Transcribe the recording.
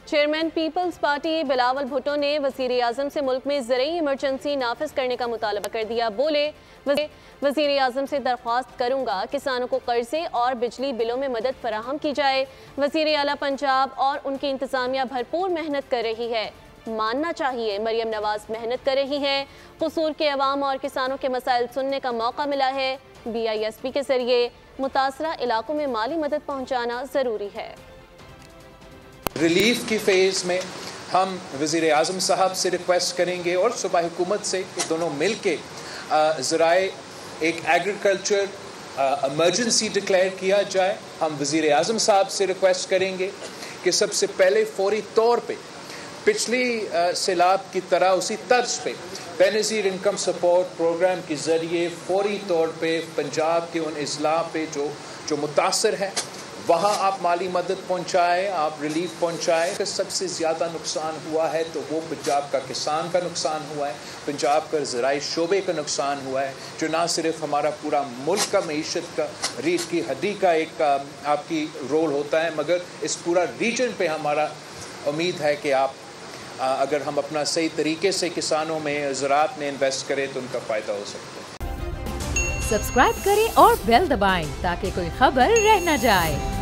Chairman Peoples Party Bilawal Bhutto نے وزیر اعظم سے ملک میں زرعی ایمرجنسی نافذ کرنے کا مطالبہ کر دیا۔ بولے وزیر اعظم سے درخواست کروں گا قسانوں کو قرضے اور بجلی بلوں میں مدد فراہم کی جائے۔ وزیر اعلیٰ پنجاب اور ان کی انتظامیہ بھرپور محنت کر رہی ہے، ماننا چاہیے مریم نواز محنت کر رہی ہیں، قصور کے عوام اور کسانوں کے مسائل سننے کا موقع ملا ہے۔ BISP کے ذریعے متاثرہ علاقوں میں مالی مدد پہنچانا ضروری ہے۔ ریلیف کی فیز میں ہم وزیر اعظم صاحب سے ریکویسٹ کریں گے اور صوبائی حکومت سے کہ دونوں مل کے ذرائع ایک ایگریکلچر ایمرجنسی ڈکلیئر کیا جائے۔ ہم وزیر اعظم صاحب سے ریکویسٹ کریں گے کہ سب سے پہلے فوری طور پہ پچھلی سیلاب کی طرح اسی طرز پہ بے نظیر انکم سپورٹ پروگرام کے ذریعے فوری طور پہ پنجاب کے ان اضلاع پہ جو متاثر ہیں وہاں آپ مالی مدد پہنچائیں، آپ ریلیف پہنچائیں۔ کہ سب سے زیادہ نقصان ہوا ہے تو وہ پنجاب کا کسان کا نقصان ہوا ہے، پنجاب کا زرعی شعبے کا نقصان ہوا ہے، جو نہ صرف ہمارا پورا ملک کا معیشت کا ریڑھ کی ہڈی کا ایک آپ کی رول ہوتا ہے، مگر اس پورا ریجن پہ ہمارا امید ہے کہ آپ اگر ہم اپنا صحیح طریقے سے کسانوں میں زراعت میں انویسٹ کریں تو ان کا فائدہ ہو سکتا ہے۔ سبسکرائب کریں اور بیل دبائیں تاکہ کوئی خبر رہ نہ جائے۔